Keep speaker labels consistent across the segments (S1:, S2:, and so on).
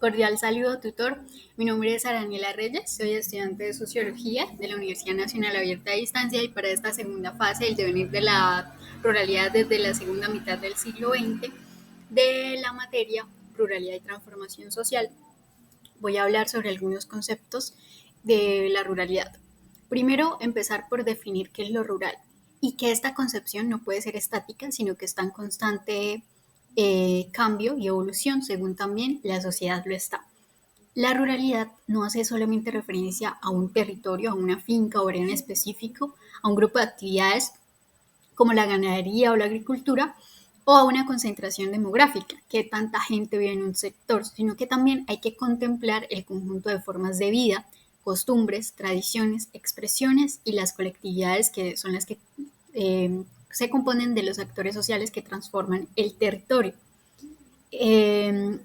S1: Cordial saludo, tutor. Mi nombre es Araniela Reyes, soy estudiante de Sociología de la Universidad Nacional Abierta a Distancia y para esta segunda fase, el devenir de la ruralidad desde la segunda mitad del siglo XX, de la materia Ruralidad y Transformación Social, voy a hablar sobre algunos conceptos de la ruralidad. Primero, empezar por definir qué es lo rural y que esta concepción no puede ser estática, sino que está en constante cambio y evolución según también la sociedad lo está. La ruralidad no hace solamente referencia a un territorio, a una finca o área en específico, a un grupo de actividades como la ganadería o la agricultura, o a una concentración demográfica, que tanta gente vive en un sector, sino que también hay que contemplar el conjunto de formas de vida, costumbres, tradiciones, expresiones y las colectividades que son las que se componen de los actores sociales que transforman el territorio.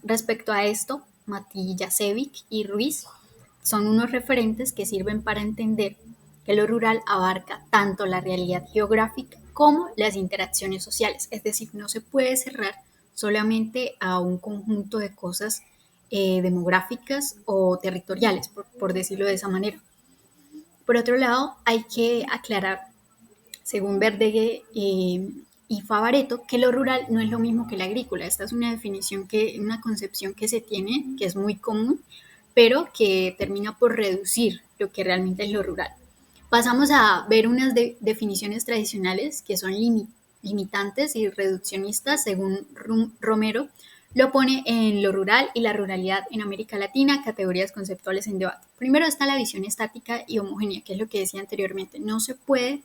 S1: Respecto a esto, Matijasevic y Ruiz son unos referentes que sirven para entender que lo rural abarca tanto la realidad geográfica como las interacciones sociales, es decir, no se puede cerrar solamente a un conjunto de cosas demográficas o territoriales, por decirlo de esa manera. Por otro lado, hay que aclarar según Verdeguer y Favaretto, que lo rural no es lo mismo que la agrícola. Esta es una definición una concepción que se tiene, que es muy común, pero que termina por reducir lo que realmente es lo rural. Pasamos a ver unas definiciones tradicionales que son limitantes y reduccionistas, según Romero, lo pone en lo rural y la ruralidad en América Latina, categorías conceptuales en debate. Primero está la visión estática y homogénea, que es lo que decía anteriormente. No se puede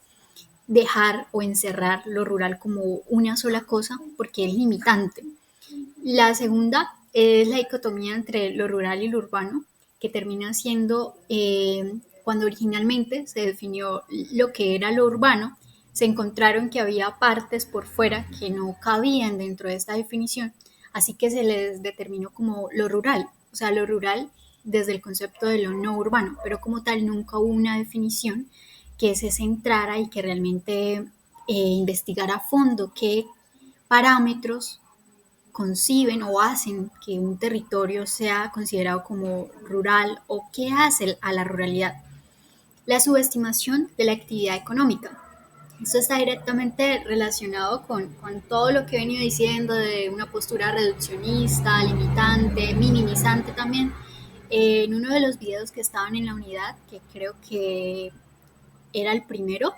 S1: dejar o encerrar lo rural como una sola cosa porque es limitante. La segunda es la dicotomía entre lo rural y lo urbano, que termina siendo cuando originalmente se definió lo que era lo urbano, se encontraron que había partes por fuera que no cabían dentro de esta definición, así que se les determinó como lo rural, o sea, lo rural desde el concepto de lo no urbano, pero como tal nunca hubo una definición que se centrara y que realmente investigara a fondo qué parámetros conciben o hacen que un territorio sea considerado como rural o qué hace a la ruralidad. La subestimación de la actividad económica. Esto está directamente relacionado con todo lo que he venido diciendo de una postura reduccionista, limitante, minimizante también. En uno de los videos que estaban en la unidad, que creo que era el primero,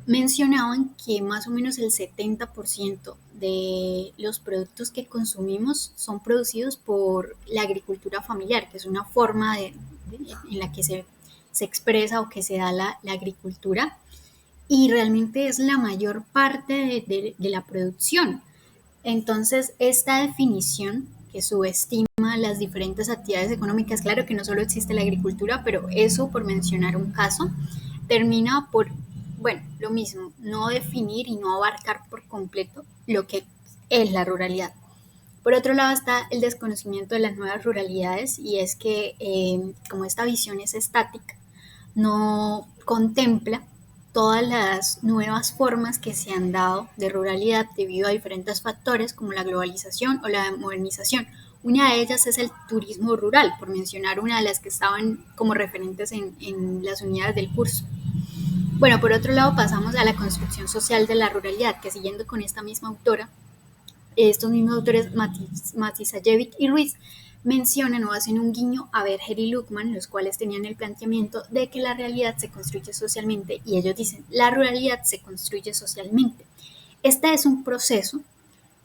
S1: mencionaban que más o menos el 70% de los productos que consumimos son producidos por la agricultura familiar, que es una forma en la que se expresa o que se da la agricultura y realmente es la mayor parte de la producción. Entonces, esta definición que subestima las diferentes actividades económicas, claro que no solo existe la agricultura, pero eso por mencionar un caso, termina por, bueno, lo mismo, no definir y no abarcar por completo lo que es la ruralidad. Por otro lado está el desconocimiento de las nuevas ruralidades y es que como esta visión es estática, no contempla todas las nuevas formas que se han dado de ruralidad debido a diferentes factores como la globalización o la modernización. Una de ellas es el turismo rural, por mencionar una de las que estaban como referentes en las unidades del curso. Bueno, por otro lado pasamos a la construcción social de la ruralidad, que siguiendo con esta misma autora, estos mismos autores, Matisajevic y Ruiz, mencionan o hacen un guiño a Berger y Luckmann, los cuales tenían el planteamiento de que la realidad se construye socialmente, y ellos dicen, la ruralidad se construye socialmente. Este es un proceso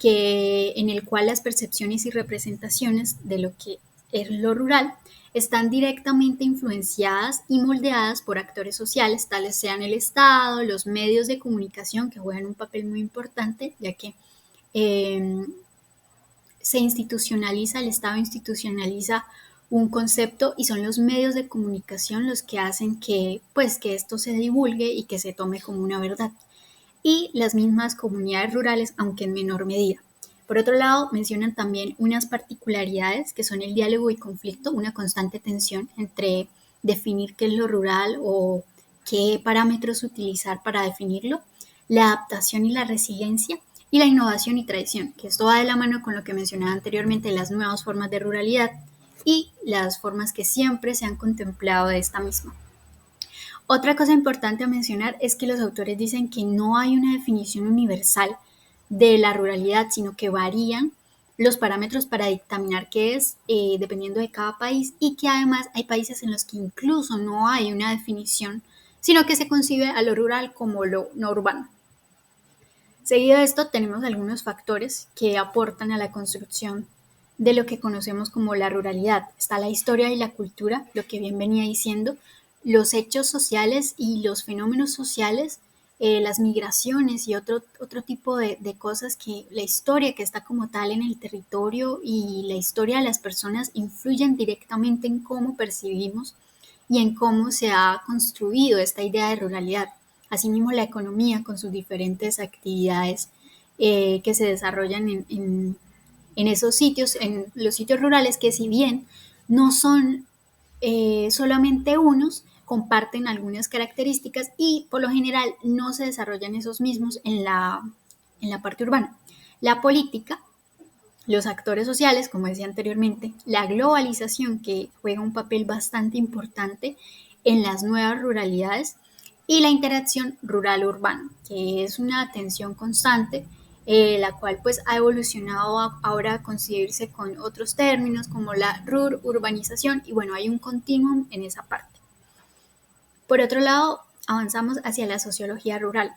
S1: en el cual las percepciones y representaciones de lo que es lo rural están directamente influenciadas y moldeadas por actores sociales, tales sean el Estado, los medios de comunicación, que juegan un papel muy importante, ya que eh, el Estado institucionaliza un concepto y son los medios de comunicación los que hacen que esto se divulgue y que se tome como una verdad. Y las mismas comunidades rurales, aunque en menor medida. Por otro lado, mencionan también unas particularidades que son el diálogo y conflicto, una constante tensión entre definir qué es lo rural o qué parámetros utilizar para definirlo, la adaptación y la resiliencia, y la innovación y tradición, que esto va de la mano con lo que mencionaba anteriormente, las nuevas formas de ruralidad. y las formas que siempre se han contemplado de esta misma. Otra cosa importante a mencionar es que los autores dicen que no hay una definición universal de la ruralidad, sino que varían los parámetros para dictaminar qué es dependiendo de cada país, y que además hay países en los que incluso no hay una definición, sino que se concibe a lo rural como lo no urbano. Seguido de esto, tenemos algunos factores que aportan a la construcción de lo que conocemos como la ruralidad. Está la historia y la cultura, lo que bien venía diciendo, los hechos sociales y los fenómenos sociales, las migraciones y otro tipo de cosas, que la historia que está como tal en el territorio y la historia de las personas influyen directamente en cómo percibimos y en cómo se ha construido esta idea de ruralidad. Asimismo, la economía con sus diferentes actividades que se desarrollan en esos sitios, en los sitios rurales, que si bien no son solamente unos, comparten algunas características y por lo general no se desarrollan esos mismos en la parte urbana. La política, los actores sociales, como decía anteriormente, la globalización, que juega un papel bastante importante en las nuevas ruralidades, y la interacción rural-urbano, que es una tensión constante, la cual pues ha evolucionado ahora a concebirse con otros términos como la urbanización, y bueno, hay un continuum en esa parte. Por otro lado, avanzamos hacia la sociología rural,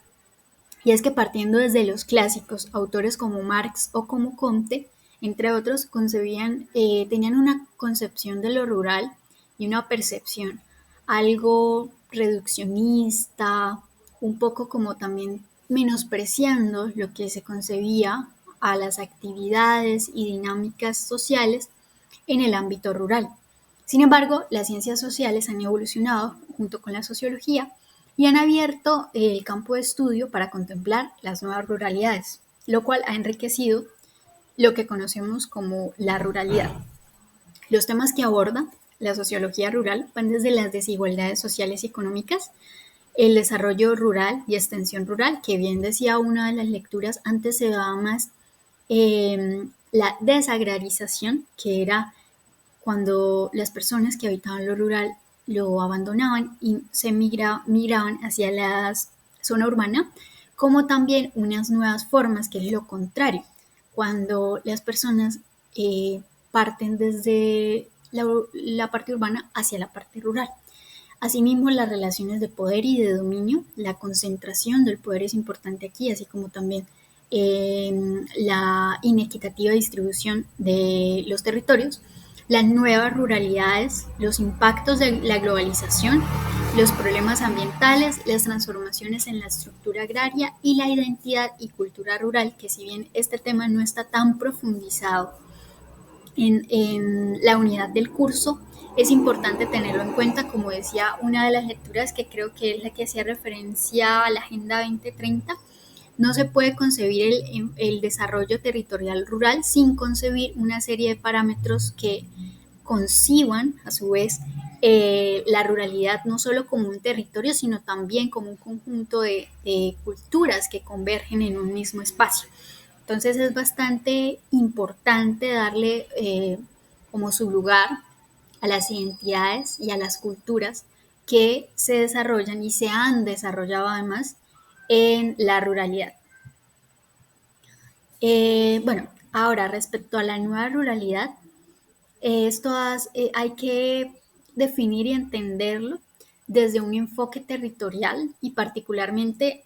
S1: y es que partiendo desde los clásicos, autores como Marx o como Comte, entre otros, tenían una concepción de lo rural y una percepción algo reduccionista, un poco como también menospreciando lo que se concebía a las actividades y dinámicas sociales en el ámbito rural. Sin embargo, las ciencias sociales han evolucionado junto con la sociología y han abierto el campo de estudio para contemplar las nuevas ruralidades, lo cual ha enriquecido lo que conocemos como la ruralidad. Los temas que aborda la sociología rural van desde las desigualdades sociales y económicas, el desarrollo rural y extensión rural, que bien decía una de las lecturas, antes se daba más la desagrarización, que era cuando las personas que habitaban lo rural lo abandonaban y se migraban hacia la zona urbana, como también unas nuevas formas, que es lo contrario, cuando las personas parten desde la parte urbana hacia la parte rural. Asimismo, las relaciones de poder y de dominio, la concentración del poder es importante aquí, así como también la inequitativa distribución de los territorios, las nuevas ruralidades, los impactos de la globalización, los problemas ambientales, las transformaciones en la estructura agraria y la identidad y cultura rural, que si bien este tema no está tan profundizado en la unidad del curso, es importante tenerlo en cuenta, como decía una de las lecturas, que creo que es la que hacía referencia a la Agenda 2030. No se puede concebir el desarrollo territorial rural sin concebir una serie de parámetros que conciban, a su vez, la ruralidad no solo como un territorio, sino también como un conjunto de culturas que convergen en un mismo espacio. Entonces es bastante importante darle como su lugar a las identidades y a las culturas que se desarrollan y se han desarrollado además en la ruralidad. Bueno, ahora respecto a la nueva ruralidad, hay que definir y entenderlo desde un enfoque territorial, y particularmente,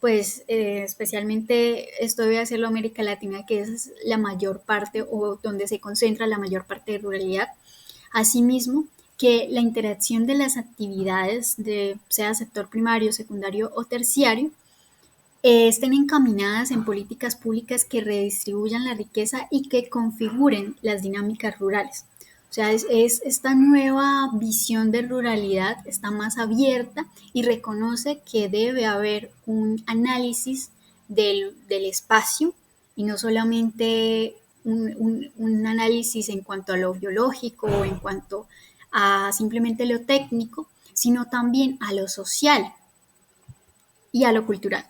S1: pues especialmente esto debe hacerlo América Latina, que es la mayor parte o donde se concentra la mayor parte de ruralidad. Asimismo, que la interacción de las actividades, sea sector primario, secundario o terciario, estén encaminadas en políticas públicas que redistribuyan la riqueza y que configuren las dinámicas rurales. O sea, esta nueva visión de ruralidad está más abierta y reconoce que debe haber un análisis del espacio, y no solamente un análisis en cuanto a lo biológico o en cuanto a simplemente lo técnico, sino también a lo social y a lo cultural.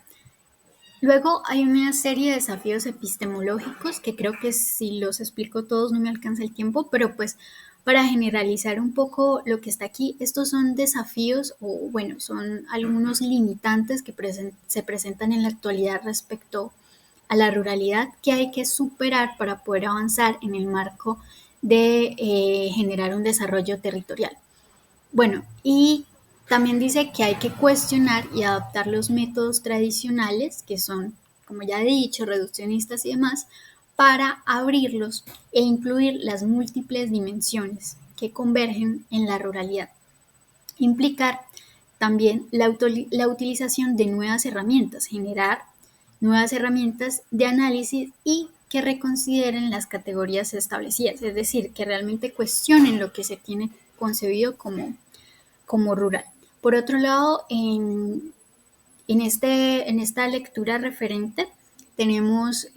S1: Luego hay una serie de desafíos epistemológicos que creo que si los explico todos no me alcanza el tiempo, pero pues Para generalizar un poco lo que está aquí, estos son desafíos o bueno, son algunos limitantes que se presentan en la actualidad respecto a la ruralidad que hay que superar para poder avanzar en el marco de generar un desarrollo territorial. Bueno, y también dice que hay que cuestionar y adaptar los métodos tradicionales, que son, como ya he dicho, reduccionistas y demás, para abrirlos e incluir las múltiples dimensiones que convergen en la ruralidad. Implicar también la utilización de nuevas herramientas, generar nuevas herramientas de análisis y que reconsideren las categorías establecidas, es decir, que realmente cuestionen lo que se tiene concebido como rural. Por otro lado, en esta lectura referente tenemos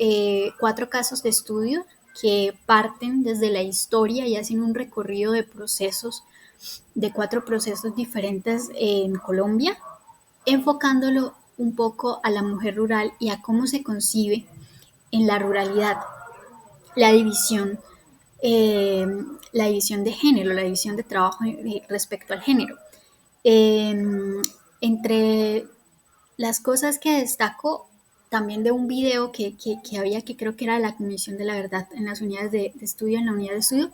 S1: 4 casos de estudio que parten desde la historia y hacen un recorrido de procesos, de 4 procesos diferentes en Colombia, enfocándolo un poco a la mujer rural y a cómo se concibe en la ruralidad la división, eh, la división de género, la división de trabajo respecto al género. Eh, Entre las cosas que destaco también de un video que había, que creo que era de la Comisión de la Verdad en las unidades de estudio, en la unidad de estudio,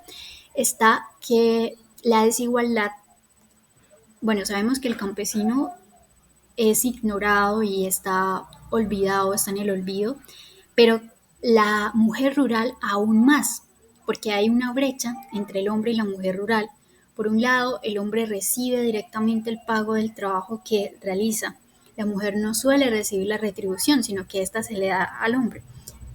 S1: está que la desigualdad, bueno, sabemos que el campesino es ignorado y está olvidado, está en el olvido, pero la mujer rural aún más, porque hay una brecha entre el hombre y la mujer rural. Por un lado, el hombre recibe directamente el pago del trabajo que realiza. La mujer no suele recibir la retribución, sino que ésta se le da al hombre.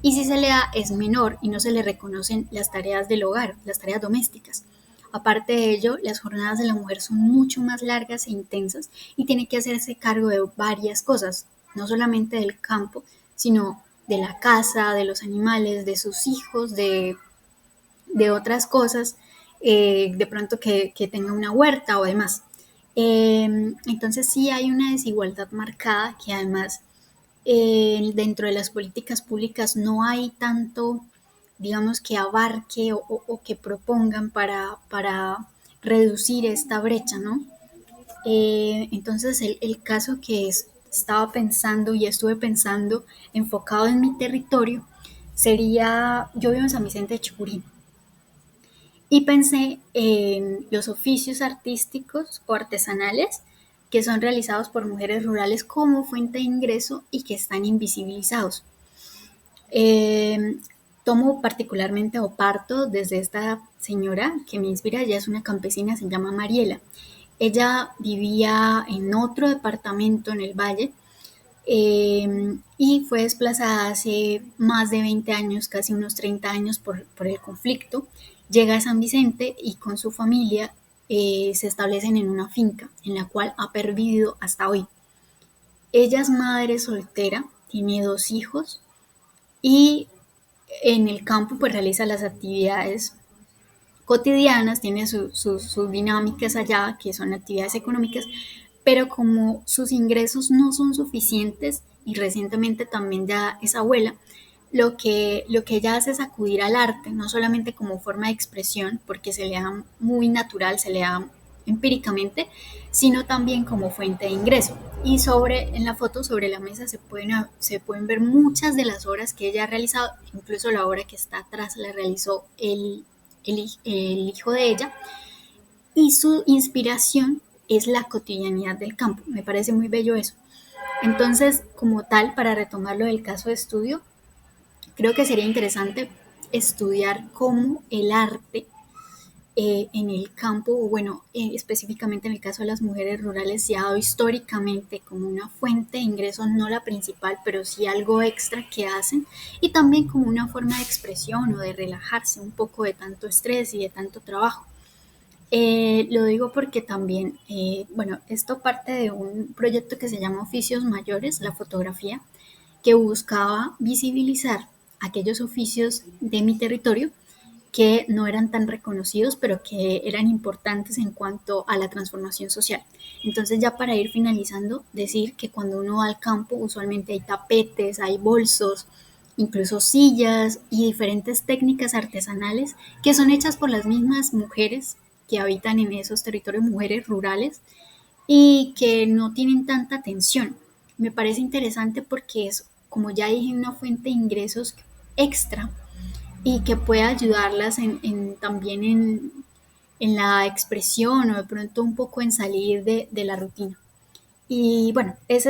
S1: Y si se le da, es menor y no se le reconocen las tareas del hogar, las tareas domésticas. Aparte de ello, las jornadas de la mujer son mucho más largas e intensas y tiene que hacerse cargo de varias cosas, no solamente del campo, sino de la casa, de los animales, de sus hijos, de otras cosas, de pronto que tenga una huerta o demás. Entonces sí hay una desigualdad marcada que además dentro de las políticas públicas no hay tanto, digamos, que abarque o que propongan para reducir esta brecha, ¿no? Entonces el caso que estaba pensando y estuve pensando enfocado en mi territorio sería, yo vivo en San Vicente de Chucurí y pensé en los oficios artísticos o artesanales que son realizados por mujeres rurales como fuente de ingreso y que están invisibilizados. Eh, Tomo particularmente o parto desde esta señora que me inspira, ella es una campesina, se llama Mariela. Ella vivía en otro departamento en el valle y fue desplazada hace más de 20 años, casi unos 30 años por el conflicto. Llega a San Vicente y con su familia se establecen en una finca en la cual ha pervivido hasta hoy. Ella es madre soltera, tiene 2 hijos y en el campo pues realiza las actividades cotidianas, tiene sus dinámicas allá, que son actividades económicas, pero como sus ingresos no son suficientes y recientemente también ya es abuela, lo que ella hace es acudir al arte, no solamente como forma de expresión, porque se le da muy natural, se le da empíricamente, sino también como fuente de ingreso. Y en la foto, sobre la mesa, se pueden ver muchas de las obras que ella ha realizado, incluso la obra que está atrás la realizó el hijo de ella, y su inspiración es la cotidianidad del campo. Me parece muy bello eso. Entonces, como tal, para retomar lo del caso de estudio, creo que sería interesante estudiar cómo el arte en el campo, o bueno, específicamente en el caso de las mujeres rurales, se ha dado históricamente como una fuente de ingresos, no la principal, pero sí algo extra que hacen, y también como una forma de expresión o de relajarse un poco de tanto estrés y de tanto trabajo. Lo digo porque también, bueno, esto parte de un proyecto que se llama Oficios Mayores, la fotografía, que buscaba visibilizar aquellos oficios de mi territorio que no eran tan reconocidos, pero que eran importantes en cuanto a la transformación social. Entonces, ya para ir finalizando, decir que cuando uno va al campo, usualmente hay tapetes, hay bolsos, incluso sillas y diferentes técnicas artesanales que son hechas por las mismas mujeres que habitan en esos territorios, mujeres rurales, y que no tienen tanta atención. Me parece interesante porque es, como ya dije, una fuente de ingresos extra y que puede ayudarlas también en la expresión o de pronto un poco en salir de la rutina. Y bueno, ese